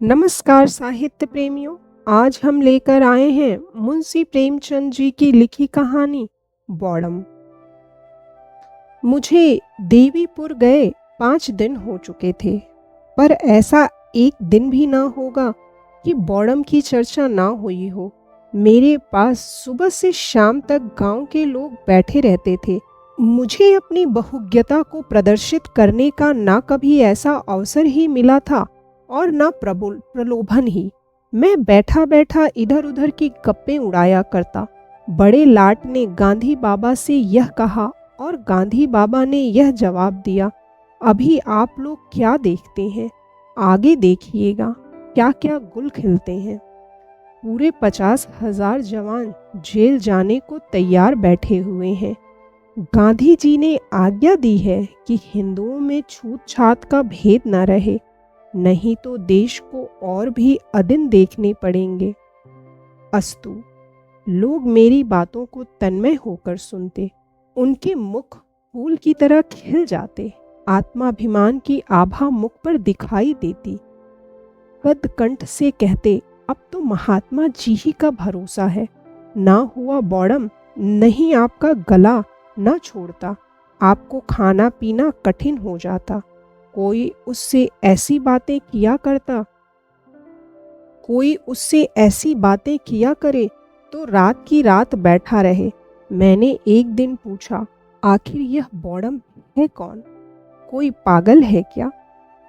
नमस्कार साहित्य प्रेमियों। आज हम लेकर आए हैं मुंशी प्रेमचंद जी की लिखी कहानी बॉडम। मुझे देवीपुर गए 5 दिन हो चुके थे, पर ऐसा एक दिन भी ना होगा कि बॉडम की चर्चा ना हुई हो। मेरे पास सुबह से शाम तक गांव के लोग बैठे रहते थे। मुझे अपनी बहुज्ञता को प्रदर्शित करने का ना कभी ऐसा अवसर ही मिला था और ना प्रलोभन ही। मैं बैठा बैठा इधर उधर की गप्पें उड़ाया करता। बड़े लाट ने गांधी बाबा से यह कहा और गांधी बाबा ने यह जवाब दिया। अभी आप लोग क्या देखते हैं, आगे देखिएगा क्या क्या गुल खिलते हैं। पूरे 50,000 जवान जेल जाने को तैयार बैठे हुए हैं। गांधी जी ने आज्ञा दी है कि हिंदुओं में छूत छात का भेद न रहे, नहीं तो देश को और भी अदिन देखने पड़ेंगे। अस्तु। लोग मेरी बातों को तन्मय होकर सुनते। उनके मुख फूल की तरह खिल जाते। आत्माभिमान की आभा मुख पर दिखाई देती। कद कंठ से कहते, अब तो महात्मा जी ही का भरोसा है। ना हुआ बॉडम, नहीं आपका गला न छोड़ता, आपको खाना पीना कठिन हो जाता। कोई उससे ऐसी बातें किया करे तो रात की रात बैठा रहे। मैंने एक दिन पूछा, आखिर यह बॉडम है कौन? कोई पागल है क्या?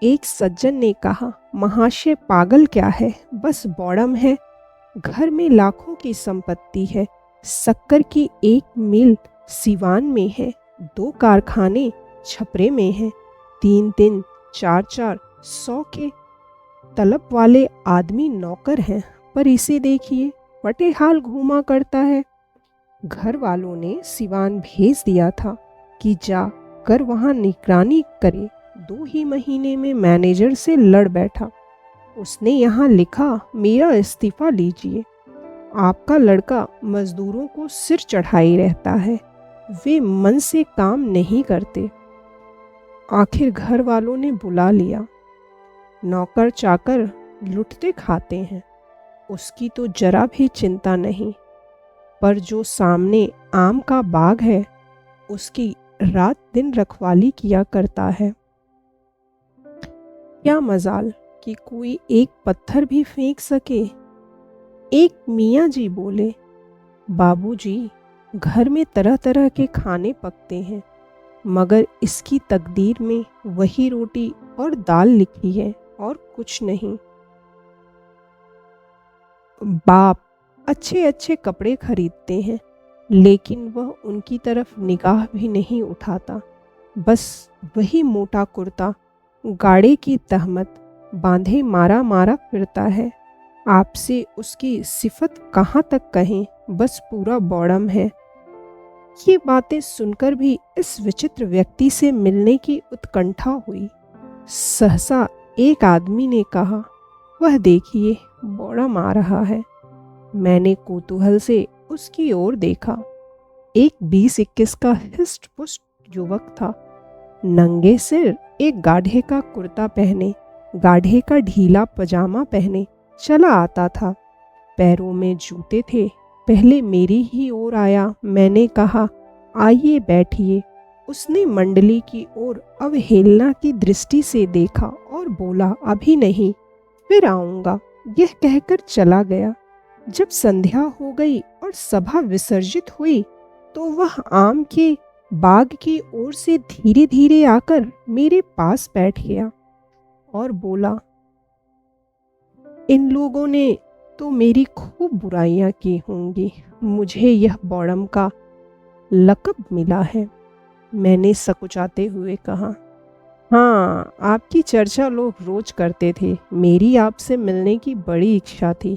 एक सज्जन ने कहा, महाशय पागल क्या है, बस बॉडम है। घर में लाखों की संपत्ति है। शक्कर की एक मिल सिवान में है, 2 कारखाने छपरे में हैं, 3-3, 4-4 100 के तलब वाले आदमी नौकर हैं। पर इसे देखिए, फटे हाल घूमा करता है। घर वालों ने सिवान भेज दिया था कि जा कर वहाँ निगरानी करे। 2 ही महीने में मैनेजर से लड़ बैठा। उसने यहाँ लिखा, मेरा इस्तीफा लीजिए। आपका लड़का मजदूरों को सिर चढ़ाए रहता है, वे मन से काम नहीं करते। आखिर घर वालों ने बुला लिया। नौकर चाकर लुटते खाते हैं, उसकी तो जरा भी चिंता नहीं। पर जो सामने आम का बाग है, उसकी रात दिन रखवाली किया करता है। क्या मजाल कि कोई एक पत्थर भी फेंक सके। एक मियाँ जी बोले, बाबूजी, घर में तरह तरह के खाने पकते हैं, मगर इसकी तकदीर में वही रोटी और दाल लिखी है और कुछ नहीं। बाप अच्छे अच्छे कपड़े खरीदते हैं, लेकिन वह उनकी तरफ निगाह भी नहीं उठाता। बस वही मोटा कुर्ता, गाड़े की तहमत बांधे मारा मारा फिरता है। आपसे उसकी सिफत कहाँ तक कहें, बस पूरा बॉडम है। ये बातें सुनकर भी इस विचित्र व्यक्ति से मिलने की उत्कंठा हुई। सहसा एक आदमी ने कहा, वह देखिए बॉडम आ रहा है। मैंने कौतूहल से उसकी ओर देखा। एक 20-21 का हिस्ट पुस्ट युवक था। नंगे सिर, एक गाढ़े का कुर्ता पहने, गाढ़े का ढीला पजामा पहने चला आता था। पैरों में जूते थे। पहले मेरी ही ओर आया। मैंने कहा, आइए बैठिए। उसने मंडली की ओर अवहेलना की दृष्टि से देखा और बोला, अभी नहीं, फिर आऊँगा। यह कहकर चला गया। जब संध्या हो गई और सभा विसर्जित हुई, तो वह आम के बाग की ओर से धीरे धीरे आकर मेरे पास बैठ गया और बोला, इन लोगों ने तो मेरी खूब बुराइयां की होंगी, मुझे यह बॉडम का लक़ब मिला है। मैंने सकुचाते हुए कहा, हाँ, आपकी चर्चा लोग रोज करते थे। मेरी आपसे मिलने की बड़ी इच्छा थी।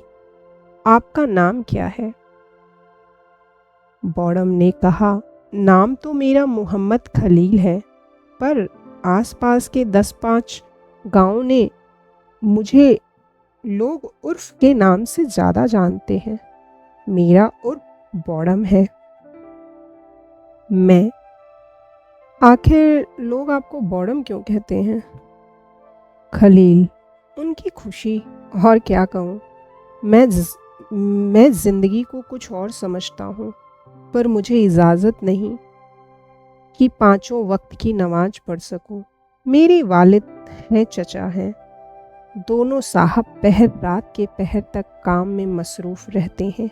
आपका नाम क्या है? बॉडम ने कहा, नाम तो मेरा मोहम्मद खलील है, पर आसपास के 10-5 गांवों ने मुझे लोग उर्फ के नाम से ज़्यादा जानते हैं। मेरा उर्फ बॉडम है। मैं, आखिर लोग आपको बॉडम क्यों कहते हैं? खलील, उनकी खुशी और क्या कहूँ, मैं ज़ मैं ज़िंदगी को कुछ और समझता हूँ, पर मुझे इजाज़त नहीं कि पाँचों वक़्त की नमाज़ पढ़ सकूँ। मेरे वालिद हैं, चचा हैं, दोनों साहब पहर रात के पहर तक काम में मसरूफ़ रहते हैं।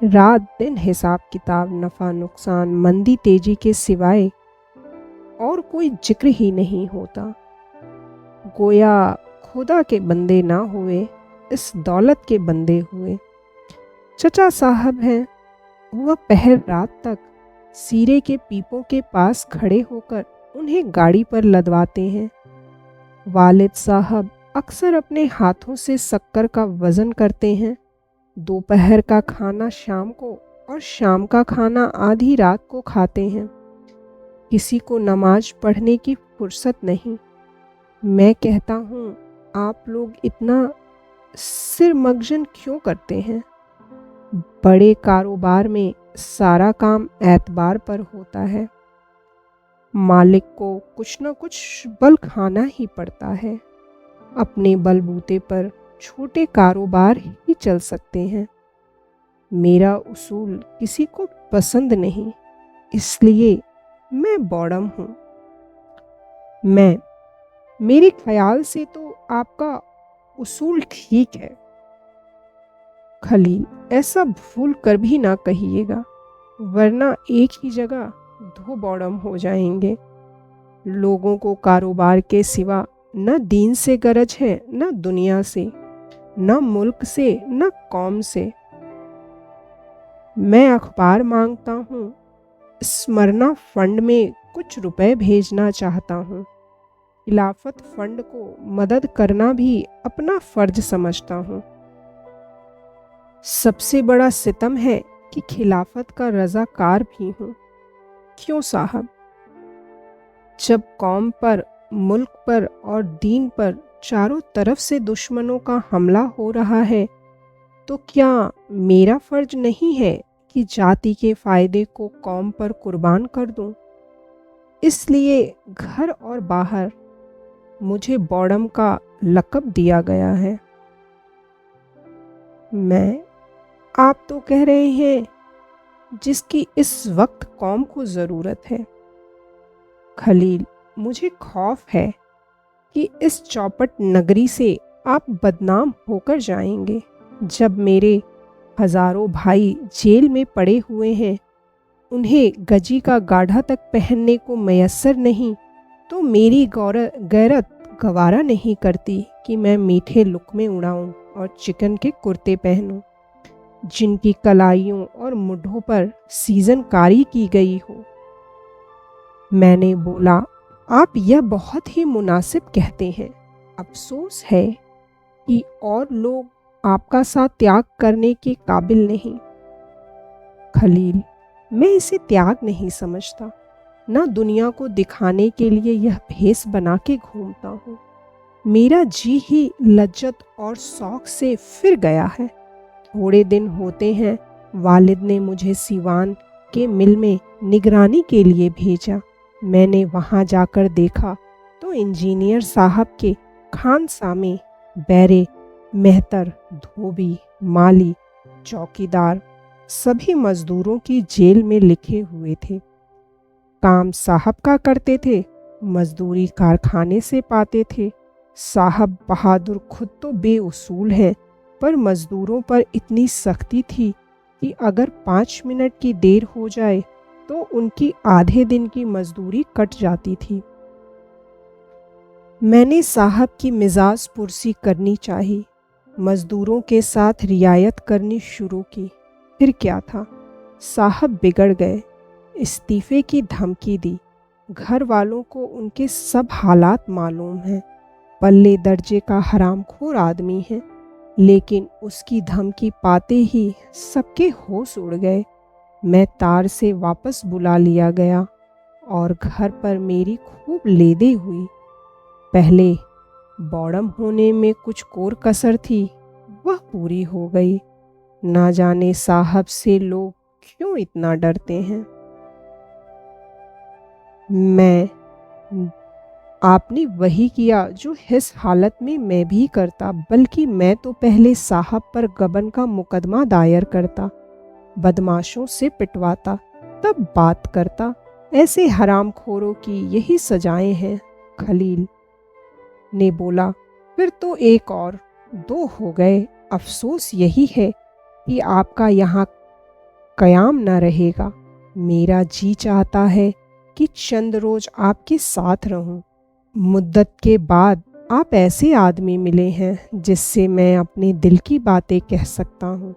रात दिन हिसाब-किताब, नफ़ा-नुकसान, मंदी-तेज़ी के सिवाय और कोई ज़िक्र ही नहीं होता। गोया खुदा के बंदे ना हुए, इस दौलत के बंदे हुए। चचा साहब हैं, वह पहर रात तक सीरे के पीपों के पास खड़े होकर उन्हें गाड़ी पर लदवाते हैं। वालिद साहब अक्सर अपने हाथों से शक्कर का वज़न करते हैं। दोपहर का खाना शाम को और शाम का खाना आधी रात को खाते हैं। किसी को नमाज पढ़ने की फुर्सत नहीं। मैं कहता हूँ, आप लोग इतना सिर मगजन क्यों करते हैं? बड़े कारोबार में सारा काम एतबार पर होता है। मालिक को कुछ न कुछ बल खाना ही पड़ता है। अपने बलबूते पर छोटे कारोबार ही चल सकते हैं। मेरा उसूल किसी को पसंद नहीं, इसलिए मैं बॉडम हूँ। मेरे ख्याल से तो आपका उसूल ठीक है खलील, ऐसा भूल कर भी ना कहिएगा, वरना एक ही जगह दो बॉडम हो जाएंगे। लोगों को कारोबार के सिवा न दीन से गरज है, न दुनिया से, न मुल्क से, न कौम से। मैं अखबार मांगता हूँ, स्मरणा फंड में कुछ रुपए भेजना चाहता हूँ। खिलाफत फंड को मदद करना भी अपना फर्ज समझता हूँ। सबसे बड़ा सितम है कि खिलाफत का रज़ाकार भी हूँ। क्यों साहब? जब कौम पर, मुल्क पर और दीन पर चारों तरफ से दुश्मनों का हमला हो रहा है, तो क्या मेरा फर्ज नहीं है कि जाति के फ़ायदे को कौम पर कुर्बान कर दूं? इसलिए घर और बाहर मुझे बॉडम का लक़ब दिया गया है। आप तो कह रहे हैं, जिसकी इस वक्त कौम को ज़रूरत है। खलील, मुझे खौफ है कि इस चौपट नगरी से आप बदनाम होकर जाएंगे। जब मेरे हज़ारों भाई जेल में पड़े हुए हैं, उन्हें गजी का गाढ़ा तक पहनने को मयस्सर नहीं, तो मेरी गैरत गवारा नहीं करती कि मैं मीठे लुक़्मे उड़ाऊं और चिकन के कुर्ते पहनूं, जिनकी कलाइयों और मुड्ढों पर सीजनकारी की गई हो। मैंने बोला, आप यह बहुत ही मुनासिब कहते हैं। अफसोस है कि और लोग आपका साथ त्याग करने के काबिल नहीं। खलील, मैं इसे त्याग नहीं समझता। न दुनिया को दिखाने के लिए यह भेस बना के घूमता हूँ। मेरा जी ही लज्जत और शौक से फिर गया है। थोड़े दिन होते हैं वालिद ने मुझे सीवान के मिल में निगरानी के लिए भेजा। मैंने वहाँ जाकर देखा तो इंजीनियर साहब के खानसामे बैरे, मेहतर, धोबी, माली, चौकीदार सभी मजदूरों की जेल में लिखे हुए थे। काम साहब का करते थे, मजदूरी कारखाने से पाते थे। साहब बहादुर खुद तो बेउसूल हैं, पर मजदूरों पर इतनी सख्ती थी कि अगर 5 मिनट की देर हो जाए तो उनकी आधे दिन की मजदूरी कट जाती थी। मैंने साहब की मिजाज पुरसी करनी चाहिए, मजदूरों के साथ रियायत करनी शुरू की। फिर क्या था, साहब बिगड़ गए, इस्तीफ़े की धमकी दी। घर वालों को उनके सब हालात मालूम हैं। पल्ले दर्जे का हरामखोर आदमी है, लेकिन उसकी धमकी पाते ही सबके होश उड़ गए। मैं तार से वापस बुला लिया गया और घर पर मेरी खूब लेदे हुई। पहले बॉडम होने में कुछ कोर कसर थी, वह पूरी हो गई। ना जाने साहब से लोग क्यों इतना डरते हैं। मैं आपने वही किया जो इस हालत में मैं भी करता, बल्कि मैं तो पहले साहब पर गबन का मुकदमा दायर करता, बदमाशों से पिटवाता, तब बात करता। ऐसे हरामखोरों की यही सजाएं हैं। खलील ने बोला, फिर तो एक और दो हो गए। अफसोस यही है कि आपका यहाँ कयाम न रहेगा। मेरा जी चाहता है कि चंद रोज आपके साथ रहूं। मुद्दत के बाद आप ऐसे आदमी मिले हैं जिससे मैं अपने दिल की बातें कह सकता हूँ।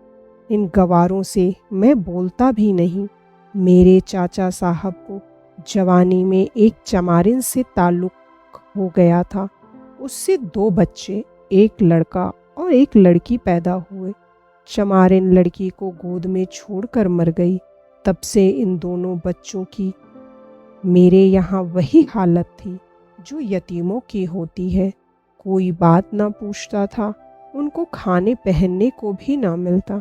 इन गवारों से मैं बोलता भी नहीं। मेरे चाचा साहब को जवानी में एक चमारिन से ताल्लुक हो गया था। उससे दो बच्चे, एक लड़का और एक लड़की पैदा हुए। चमारिन लड़की को गोद में छोड़कर मर गई। तब से इन दोनों बच्चों की मेरे यहाँ वही हालत थी जो यतीमों की होती है। कोई बात ना पूछता था, उनको खाने पहनने को भी ना मिलता।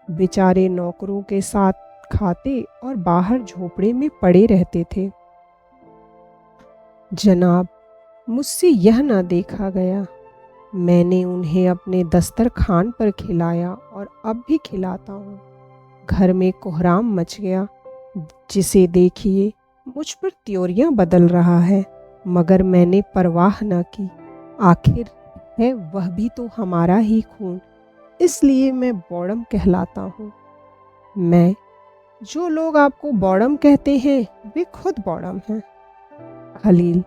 बेचारे नौकरों के साथ खाते और बाहर झोपड़े में पड़े रहते थे। जनाब, मुझसे यह ना देखा गया। मैंने उन्हें अपने दस्तरखान पर खिलाया और अब भी खिलाता हूँ। घर में कोहराम मच गया। जिसे देखिए मुझ पर त्योरियां बदल रहा है, मगर मैंने परवाह न की। आखिर है वह भी तो हमारा ही खून, इसलिए मैं बॉडम कहलाता हूँ। मैं, जो लोग आपको बॉडम कहते हैं वे खुद बॉडम हैं। खलील,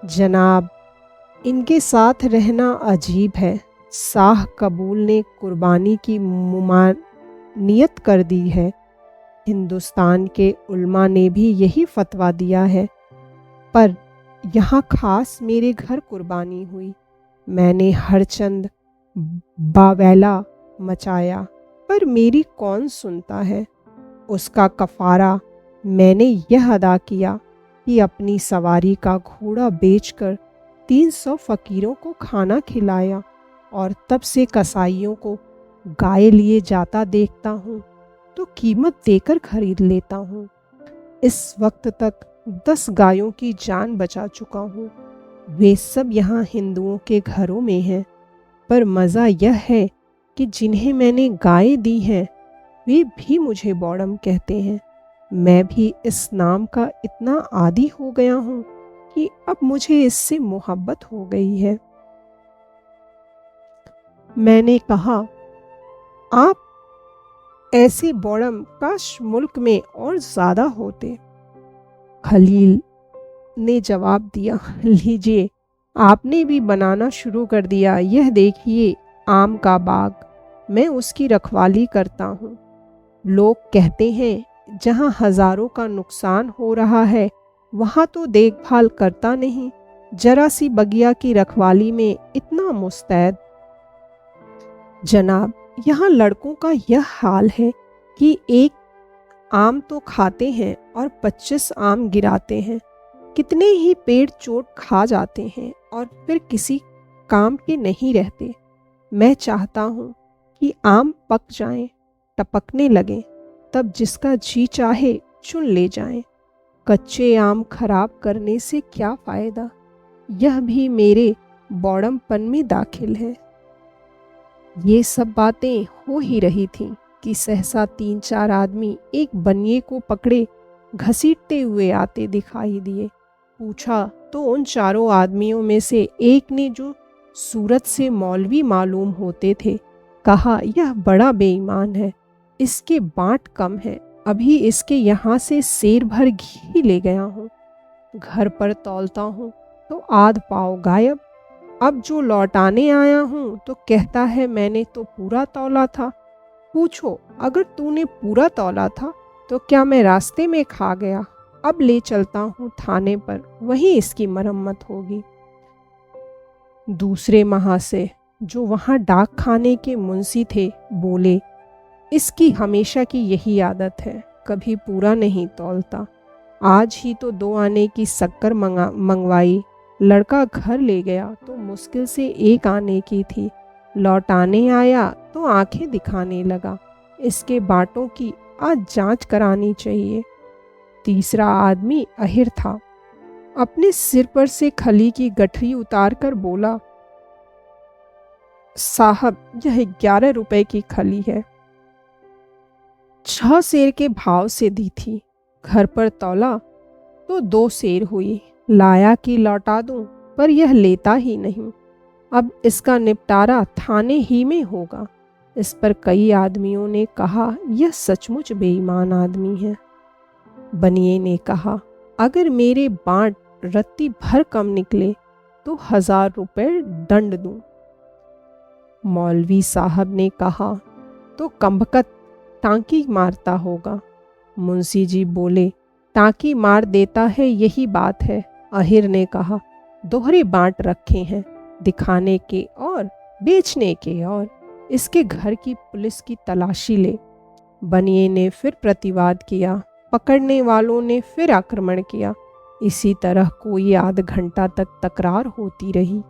जनाब, इनके साथ रहना अजीब है। शाह कबूल ने कुर्बानी की मुमानियत कर दी है। हिंदुस्तान के उल्मा ने भी यही फतवा दिया है, पर यहाँ खास मेरे घर कुर्बानी हुई। मैंने हर चंद बावैला मचाया, पर मेरी कौन सुनता है। उसका कफारा मैंने यह अदा किया कि अपनी सवारी का घोड़ा बेचकर 300 फकीरों को खाना खिलाया, और तब से कसाईयों को गाय लिए जाता देखता हूँ तो कीमत देकर खरीद लेता हूँ। इस वक्त तक 10 गायों की जान बचा चुका हूँ। वे सब यहाँ हिंदुओं के घरों में हैं, पर मज़ा यह है कि जिन्हें मैंने गायें दी हैं वे भी मुझे बॉडम कहते हैं। मैं भी इस नाम का इतना आदी हो गया हूँ कि अब मुझे इससे मोहब्बत हो गई है। मैंने कहा, आप ऐसे बॉडम काश मुल्क में और ज़्यादा होते। खलील ने जवाब दिया, लीजिए, आपने भी बनाना शुरू कर दिया। यह देखिए आम का बाग, मैं उसकी रखवाली करता हूँ। लोग कहते हैं जहाँ हज़ारों का नुकसान हो रहा है वहाँ तो देखभाल करता नहीं, जरा सी बगिया की रखवाली में इतना मुस्तैद। जनाब, यहाँ लड़कों का यह हाल है कि एक आम तो खाते हैं और 25 आम गिराते हैं। कितने ही पेड़ चोट खा जाते हैं और फिर किसी काम के नहीं रहते। मैं चाहता हूँ कि आम पक जाएं, टपकने लगें, तब जिसका जी चाहे चुन ले जाएं। कच्चे आम खराब करने से क्या फ़ायदा। यह भी मेरे बॉडमपन में दाखिल है। ये सब बातें हो ही रही थीं कि सहसा 3-4 आदमी एक बनिए को पकड़े घसीटते हुए आते दिखाई दिए। पूछा तो उन चारों आदमियों में से एक ने, जो सूरत से मौलवी मालूम होते थे, कहा, यह बड़ा बेईमान है, इसके बाँट कम है। अभी इसके यहाँ से सेर भर घी ले गया हूँ। घर पर तौलता हूँ तो आध पाव गायब। अब जो लौटाने आया हूँ तो कहता है मैंने तो पूरा तौला था। पूछो, अगर तूने पूरा तौला था तो क्या मैं रास्ते में खा गया? अब ले चलता हूँ थाने पर, वहीं इसकी मरम्मत होगी। दूसरे महाशय, जो वहाँ डाक खाने के मुंशी थे, बोले, इसकी हमेशा की यही आदत है, कभी पूरा नहीं तौलता। आज ही तो 2 आने की शक्कर मंगवाई। लड़का घर ले गया तो मुश्किल से 1 आने की थी। लौटाने आया तो आंखें दिखाने लगा। इसके बाटों की आज जांच करानी चाहिए। तीसरा आदमी अहिर था। अपने सिर पर से खली की गठरी उतार कर बोला, साहब यह 11 रुपए की खली है। 6 सेर के भाव से दी थी। घर पर तौला तो 2 सेर हुई। लाया कि लौटा दूं, पर यह लेता ही नहीं। अब इसका निपटारा थाने ही में होगा। इस पर कई आदमियों ने कहा, यह सचमुच बेईमान आदमी है। बनिए ने कहा, अगर मेरे बांट रत्ती भर कम निकले तो 1000 रुपए दंड दूं। मौलवी साहब ने कहा, तो कमबख्त टांकी मारता होगा। मुंशी जी बोले, टांकी मार देता है यही बात है। अहिर ने कहा, दोहरे बांट रखे हैं, दिखाने के और बेचने के और। इसके घर की पुलिस की तलाशी ले। बनिए ने फिर प्रतिवाद किया। पकड़ने वालों ने फिर आक्रमण किया। इसी तरह कोई आध घंटा तक तकरार होती रही।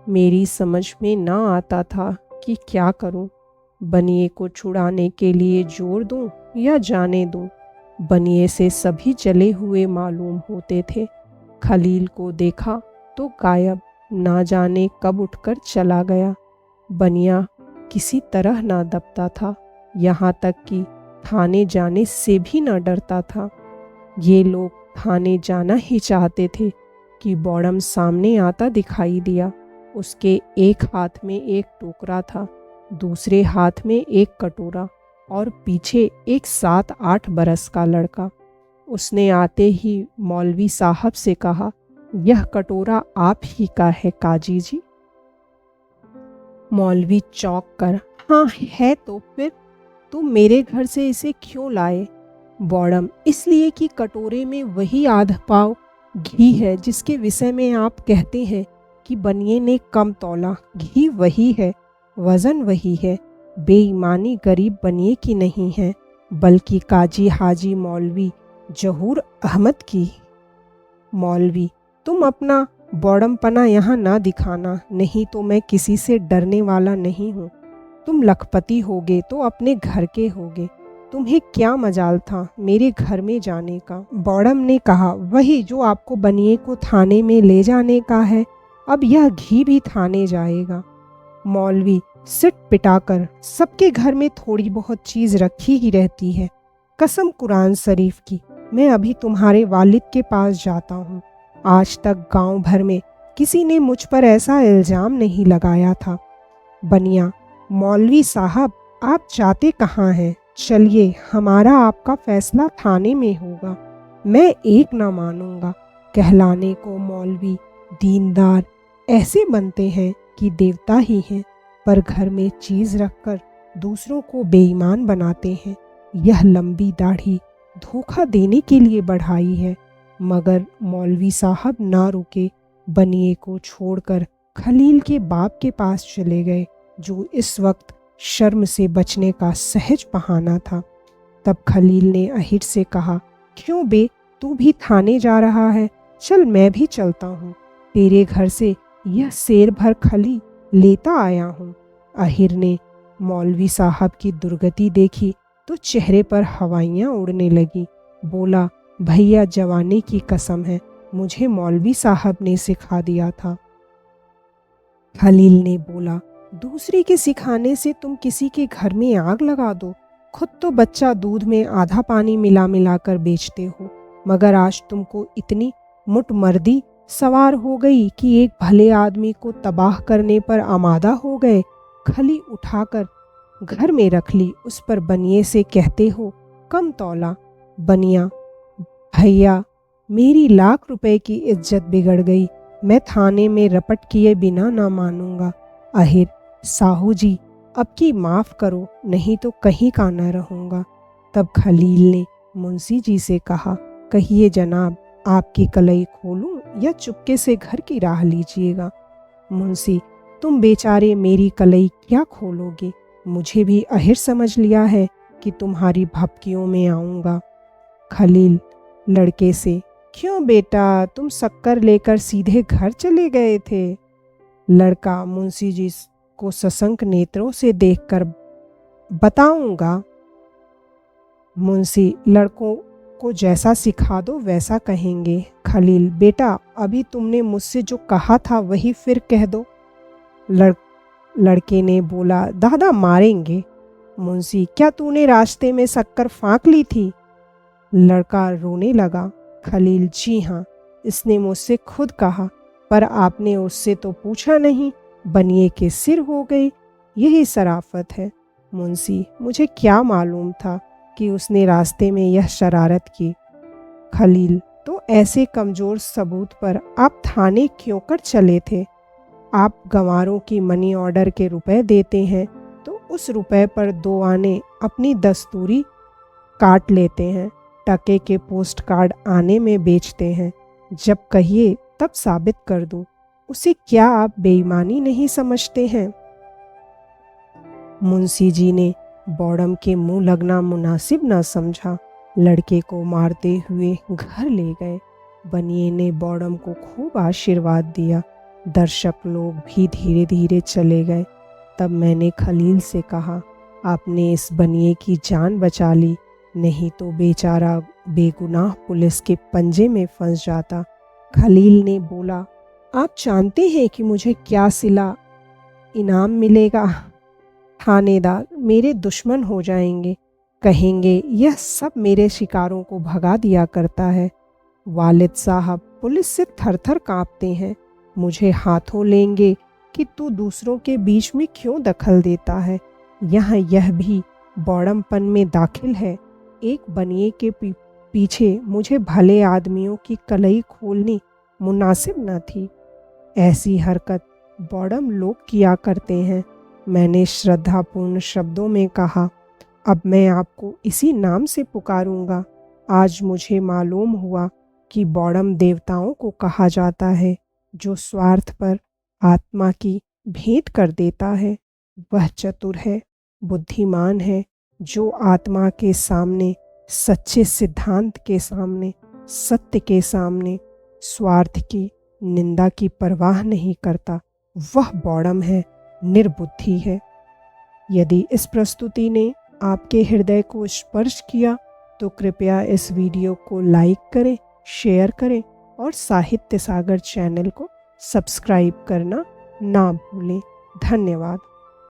मेरी समझ में न आता था कि क्या करूं। बनिए को छुड़ाने के लिए जोर दूं या जाने दूं। बनिए से सभी जले हुए मालूम होते थे। खलील को देखा तो गायब, ना जाने कब उठकर चला गया। बनिया किसी तरह ना दबता था, यहाँ तक कि थाने जाने से भी ना डरता था। ये लोग थाने जाना ही चाहते थे कि बौड़म सामने आता दिखाई दिया। उसके एक हाथ में एक टोकरा था, दूसरे हाथ में एक कटोरा और पीछे एक 7-8 बरस का लड़का। उसने आते ही मौलवी साहब से कहा, यह कटोरा आप ही का है काजी जी। मौलवी चौंक कर, हाँ है तो फिर तुम मेरे घर से इसे क्यों लाए? बौड़म, इसलिए कि कटोरे में वही आध पाव घी है जिसके विषय में आप कहते हैं कि बनिए ने कम तौला। घी वही है, वजन वही है। बेईमानी गरीब बनिए की नहीं है, बल्कि काजी हाजी मौलवी जहूर अहमद की। मौलवी, तुम अपना बौड़मपना यहाँ ना दिखाना, नहीं तो मैं किसी से डरने वाला नहीं हूँ। तुम लखपति होगे तो अपने घर के होगे। तुम्हें क्या मजाल था मेरे घर में जाने का? बौड़म ने कहा, वही जो आपको बनिए को थाने में ले जाने का है। अब यह घी भी थाने जाएगा। मौलवी सिट पिटाकर, सबके घर में थोड़ी बहुत चीज़ रखी ही रहती है। कसम कुरान शरीफ की, मैं अभी तुम्हारे वालिद के पास जाता हूँ। आज तक गांव भर में किसी ने मुझ पर ऐसा इल्ज़ाम नहीं लगाया था। बनिया, मौलवी साहब आप जाते कहाँ हैं? चलिए, हमारा आपका फैसला थाने में होगा। मैं एक ना मानूंगा। कहलाने को मौलवी दीनदार ऐसे बनते हैं कि देवता ही हैं, पर घर में चीज़ रखकर दूसरों को बेईमान बनाते हैं। यह लंबी दाढ़ी धोखा देने के लिए बढ़ाई है। मगर मौलवी साहब ना रुके, बनिए को छोड़कर खलील के बाप के पास चले गए, जो इस वक्त शर्म से बचने का सहज बहाना था। तब खलील ने अहिर से कहा, क्यों बे, तू भी थाने जा रहा है? चल मैं भी चलता हूँ। तेरे घर से यह सेर भर खली लेता आया हूँ। अहिर ने मौलवी साहब की दुर्गति देखी तो चेहरे पर हवाइयाँ उड़ने लगी। बोला, भैया जवानी की कसम है, मुझे मौलवी साहब ने सिखा दिया था। खलील ने बोला, दूसरे के सिखाने से तुम किसी के घर में आग लगा दो। खुद तो बच्चा दूध में आधा पानी मिला मिला कर बेचते हो, मगर आज तुमको इतनी मुटमर्दी सवार हो गई कि एक भले आदमी को तबाह करने पर आमादा हो गए। खली उठाकर घर में रख ली, उस पर बनिए से कहते हो कम तौला। बनिया, भैया मेरी लाख रुपए की इज्जत बिगड़ गई, मैं थाने में रपट किए बिना ना मानूंगा। अहिर, साहू जी अब की माफ़ करो, नहीं तो कहीं का न रहूँगा। तब खलील ने मुंशी जी से कहा, कहिए जनाब, आपकी कलई खोलूं या चुपके से घर की राह लीजिएगा? मुंशी, तुम बेचारे मेरी कलई क्या खोलोगे? मुझे भी अहिर समझ लिया है कि तुम्हारी भपकियों में आऊँगा। खलील लड़के से, क्यों बेटा, तुम शक्कर लेकर सीधे घर चले गए थे? लड़का मुंशी जी को सशंक नेत्रों से देखकर, बताऊंगा। मुंशी लड़कों को जैसा सिखा दो वैसा कहेंगे। खलील, बेटा अभी तुमने मुझसे जो कहा था वही फिर कह दो। लड़के ने बोला, दादा मारेंगे। मुंशी, क्या तूने रास्ते में शक्कर फाँक ली थी? लड़का रोने लगा। खलील, जी हाँ, इसने मुझसे खुद कहा, पर आपने उससे तो पूछा नहीं, बनिए के सिर हो गई। यही शराफत है। मुंशी, मुझे क्या मालूम था कि उसने रास्ते में यह शरारत की। खलील, तो ऐसे कमज़ोर सबूत पर आप थाने क्यों कर चले थे? आप गंवारों की मनी ऑर्डर के रुपए देते हैं तो उस रुपए पर 2 आने अपनी दस्तूरी काट लेते हैं, टके के पोस्ट कार्ड आने में बेचते हैं। जब कहिए तब साबित कर दूं। उसे क्या आप बेईमानी नहीं समझते हैं? मुंशी जी ने बॉडम के मुंह लगना मुनासिब न समझा। लड़के को मारते हुए घर ले गए। बनिए ने बॉडम को खूब आशीर्वाद दिया। दर्शक लोग भी धीरे धीरे चले गए। तब मैंने खलील से कहा, आपने इस बनिए की जान बचा ली, नहीं तो बेचारा बेगुनाह पुलिस के पंजे में फंस जाता। खलील ने बोला, आप जानते हैं कि मुझे क्या सिला इनाम मिलेगा? थानेदार मेरे दुश्मन हो जाएंगे, कहेंगे यह सब मेरे शिकारों को भगा दिया करता है। वालिद साहब पुलिस से थर थर काँपते हैं, मुझे हाथों लेंगे कि तू दूसरों के बीच में क्यों दखल देता है। यहाँ यह भी बौड़मपन में दाखिल है। एक बनिए के पीछे मुझे भले आदमियों की कलई खोलनी मुनासिब न थी। ऐसी हरकत बौड़म लोग किया करते हैं। मैंने श्रद्धापूर्ण शब्दों में कहा, अब मैं आपको इसी नाम से पुकारूंगा। आज मुझे मालूम हुआ कि बौड़म देवताओं को कहा जाता है, जो स्वार्थ पर आत्मा की भेंट कर देता है। वह चतुर है, बुद्धिमान है, जो आत्मा के सामने, सच्चे सिद्धांत के सामने, सत्य के सामने स्वार्थ की निंदा की परवाह नहीं करता। वह बौड़म है, निर्बुद्धि है। यदि इस प्रस्तुति ने आपके हृदय को स्पर्श किया तो कृपया इस वीडियो को लाइक करें, शेयर करें और साहित्य सागर चैनल को सब्सक्राइब करना ना भूलें। धन्यवाद।